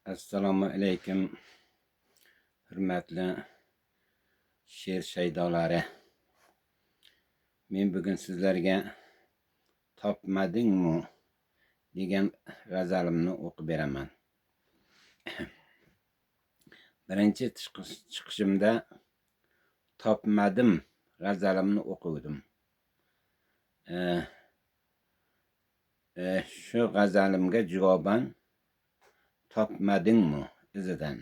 Assalomu alaykum, hurmatli she'r shaydolari. Men bugun sizlarga topmadingmi degan g'azalimni o'qib beraman. Birinchi chiqishimda topmadim g'azalimni o'qidim. Shu g'azalimga javoban topmadingmi izidan.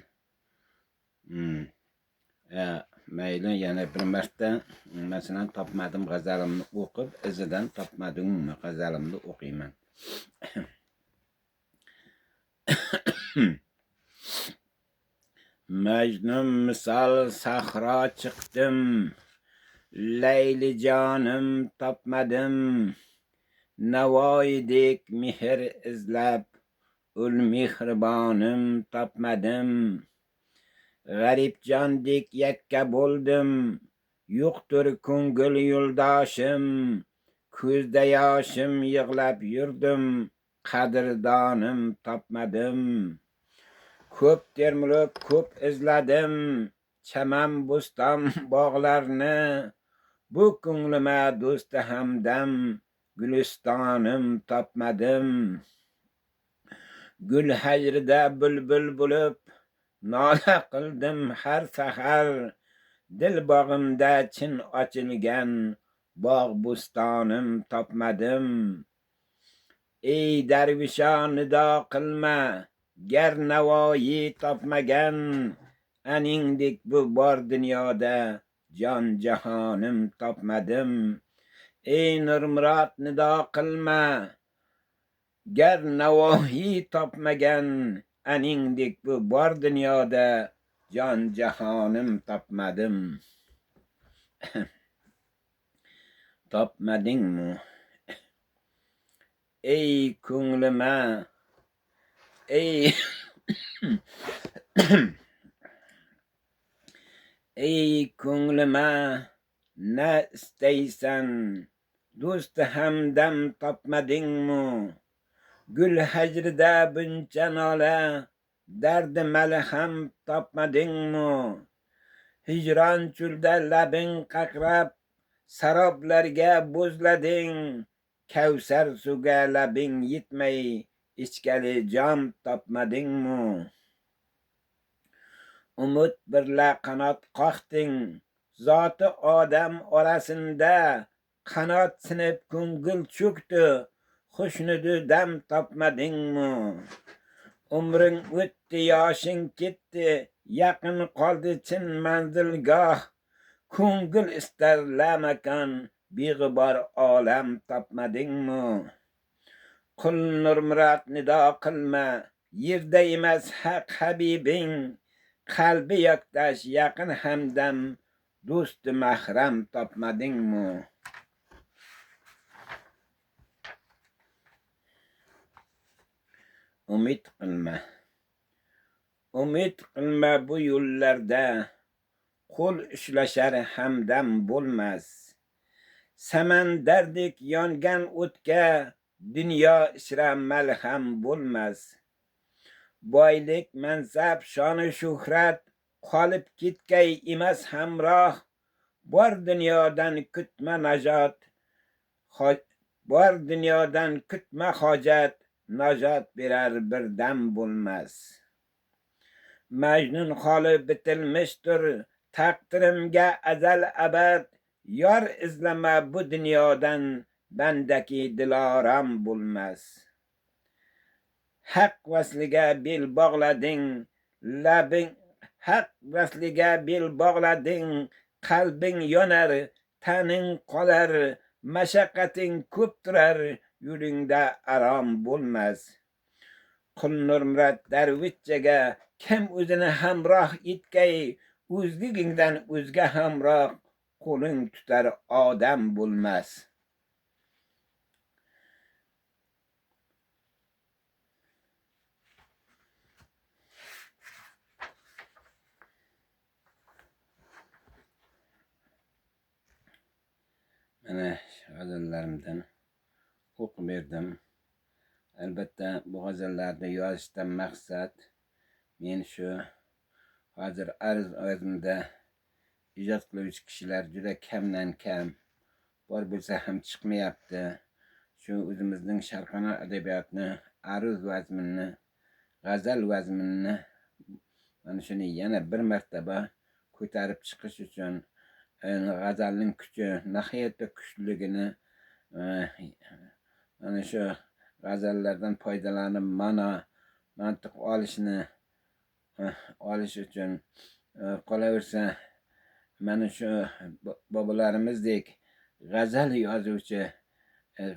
Mayli, yana bir marta masalan topmadim g'azalimni o'qib, izidan topmadingmi g'azalimni o'qiyman. Majnun misol sahro chiqdim, Layli jonim topmadim. Navoiydek mehr izlab, ul mehribonim topmadim. G'arib jondek yakka bo'ldim, yo'qdir ko'ngil yo'ldoshim. Ko'zda yoshim yig'lab yurdim, qadrdonim topmadim. Ko'p termilib ko'p izladim, chaman bo'ston bog'larni. Bu ko'nglima do'sti hamdam, gulistonim topmadim. Gul hajrida bulbul bo'lib, nola qildim har sahar. Dil bog'imda chin ochilgan, bog' bo'stonim topmadim. Ey darvishon nido qilma, gar Navoiy topmagan. Aningdek bu bor dunyoda, jon jahonim topmadim. Ey Nurmurod nido qilma, gar Navoiy topmagan. Aningdek bu bor dunyoda, jon jahonim topmadim. Topmadingmi? Ey ko'nglima, ey ko'nglima, na istaysan? Do'sti hamdam topmadingmi? Gul hajrida buncha nola, dardi malham topmadingmi? Hijron chulda labing qaqrab, saroblarga bo'zlading. Kavsar suvga labing yetmay, ichgali jom topmadingmi? Umid birla qanot qoqding, zoti odam orasinda. Qanot sinib ko'ngil cho'kdi, xushnudu dam topmadingmi? Umring o'tdi, yoshing ketdi, yaqin qoldi chin manzilgoh. Ko'ngil istar lamakon, beg'ubor olam topmadingmi? Qul Nurmurod nido qilma, yerda emas haq habibing. Qalbi yaktash yaqin hamdam, do'sti mahram topmadingmi? Umid qilma, umid qilma bu yo'llarda. Qo'l ushlashar hamdam bo'lmas. Samandardek yongan o'tga, dunyo ishra malham bo'lmas. Boylik, mansab, shoni shuhrat qolib ketgay emas hamroh. Bor dunyodan kutma najot, bor dunyodan kutma hojat. Najot berar bir dam bo'lmas. Majnun holi bitilmishdir, taqdirimga azal abad. Yor izlama bu dunyodan, bandaki diloram bo'lmas. Haq vasliga bel bog'lading, haq vasliga bel bog'lading. Qalbing yonar, taning qolar, mashaqqating ko'p turar, yo'lingda arom bo'lmas. Qul Nurmurod darvichaga, kim o'zini hamroh etgay. O'zligingdan o'zga hamroh, qo'ling tutar odam bo'lmas. Mana g'azallarimdan o'qib berdim. Albatta bu g'azallarni yozishdan maqsad men shu hozir o'zimda ijod qiluvchi kishilar juda kamdan kam bor bo'lsa ham chiqmayapti. Shu o'zimizning sharqona adabiyotni aruz vazminni, g'azal vazminni mana shuni yana bir martaba ko'tarib chiqish uchun g'azalning kuchi nihoyatda kuchliligini mana shu g'azallardan foydalanib mantiq olish uchun qolaversa mana shu bobolarimizdek g'azal yozuvchi,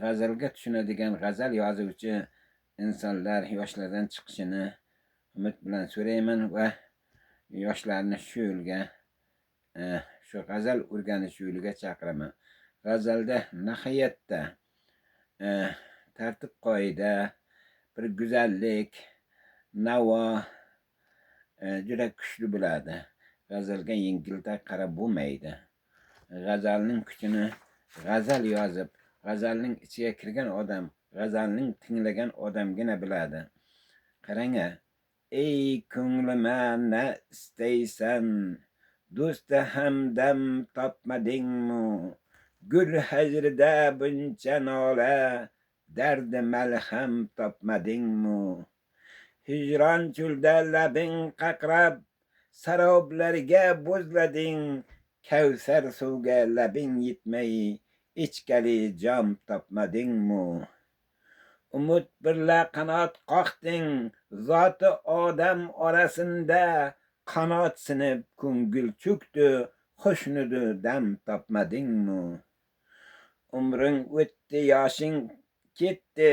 g'azalga tushunadigan g'azal yozuvchi insonlar, yoshlardan chiqishini umid bilan so'rayman va yoshlarni shu yo'lga, shu g'azal o'rganish yo'liga chaqiraman. G'azalda nihoyatda tartib qoida, bir go'zallik, navo juda kuchli bo'ladi. G'azalga yengiltak qarab bo'lmaydi. G'azalning kuchini g'azal yozib, g'azalning ichiga kirgan odam, g'azalning tinglagan odamgina biladi. Qarang, ey ko'nglima na istaysan, do'sti hamdam topmadingmi? Gul hajrida buncha nola, dardi malham topmadingmi? Hijron cho'lda labing qaqrab, saroblarga bo'zlading, kavsar suvga labing yetmay, ichgali jom topmadingmi? Umid birla qanot qoqding, zoti odam orasinda, qanot sinib ko'ngil cho'kdi, xushnudu dam topmadingmi? Umring o'tdi, yoshing ketdi,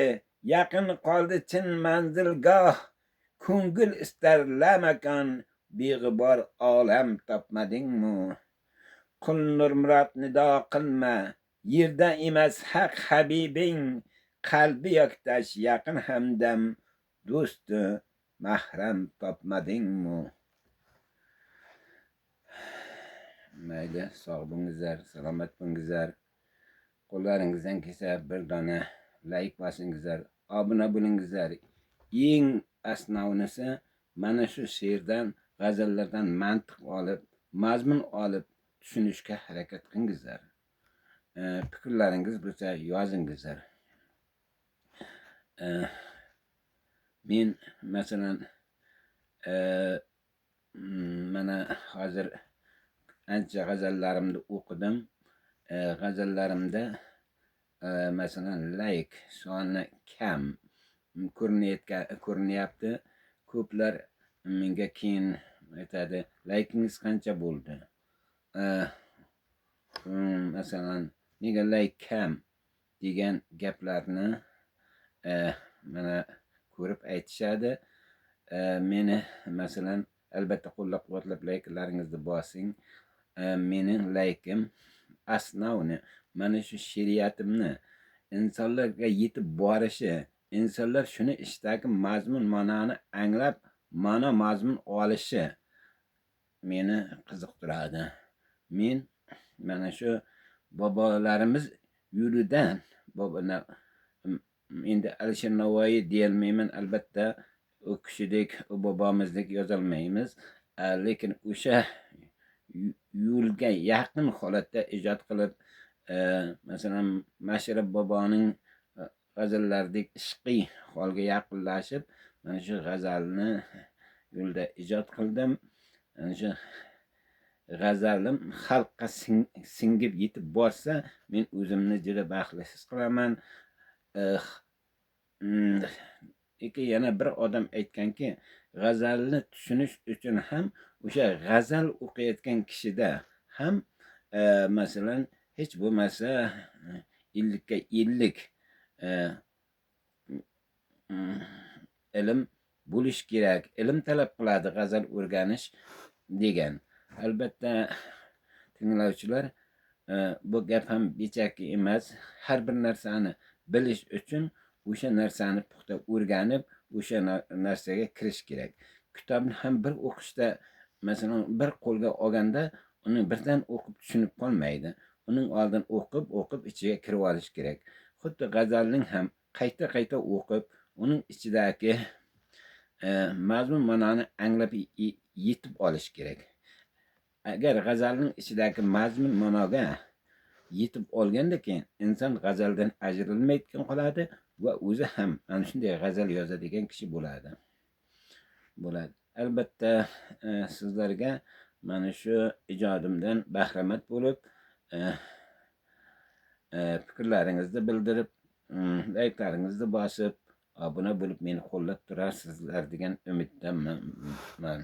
yaqin qoldi chin manzilgoh, ko'ngil istar lamakon, beg'ubor olam topmadingmi? Qul Nurmurod nido qilma, yerda emas haq habibing, qalbi yaktash yaqin hamdam, do'sti mahram topmadingmi? Mayli, sog' bo'lingizlar, salomat bo'lingizlar. Qo'llaringizdan kelsa bir dona layk bosingizlar, obuna bo'lingizlar. Eng asnovnisi mana shu she'rdan, g'azallardan mantiq olib, mazmun olib tushunishga harakat qilingizlar. Fikrlaringiz bo'lsa yozingizlar. Men masalan mana hozir ancha g'azallarimni o'qidim. G'azallarimda masalan layk soni kam ko'rinyapti. Ko'plar menga keyin aytadi, laykingiz qancha bo'ldi? Masalan, nega layk kam degan gaplarni mana ko'rib aytishadi. Meni masalan albatta qo'llab-quvvatlab layklaringizni bosing. Mening laykim asnovni mana shu she'riyatimni insonlarga yetib borishi, insonlar shuni ishdagi mazmun ma'noni anglab, ma'no mazmun olishi meni qiziqtiradi. Men mana shu bobolarimiz yo'lidan, endi Alisher Navoiy deyolmayman, albatta u kishidek, u bobomizdek yozolmaymiz, lekin o'sha yo'lga yaqin holatda ijod qilib, masalan Mashrab boboning g'azallaridek ishqiy holga yaqinlashib, mana shu g'azalni yo'lda ijod qildim. Mana shu g'azalim xalqqa singib yetib borsa, men o'zimni juda baxtli his qilaman. Yana bir odam aytganki, g'azalni tushunish uchun ham o'sha g'azal o'qiyotgan kishida ham masalan hech bo'lmasa 50 ga 50 ilm bo'lish kerak. Ilm talab qiladi g'azal o'rganish degan. Albatta tinglovchilar, bu gap ham bechaki emas. Har bir narsani bilish uchun o'sha narsani puxta o'rganib, o'sha narsaga kirish kerak. Kitobni ham bir o'qishda, masalan, bir qo'lga olganda uni birdan o'qib tushunib qolmaydi. Uning oldin o'qib ichiga kirib olish kerak. Xuddi g'azalning ham qayta-qayta o'qib, uning ichidagi mazmun ma'noni anglab yetib olish kerak. Agar g'azalning ichidagi mazmun ma'noga yetib olgandan keyin inson g'azaldan ajralmaydigan qoladi va o'zi ham ana shunday g'azal yozadigan kishi bo'ladi. Albatta sizlarga mana shu ijodimdan bahramand bo'lib, fikrlaringizni bildirib, layklaringizni bosib, obuna bo'lib meni qo'llab turasizlar degan umiddaman.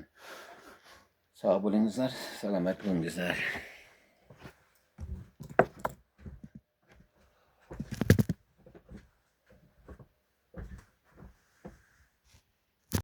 Sog' bo'lingizlar, salomat bo'lingizlar.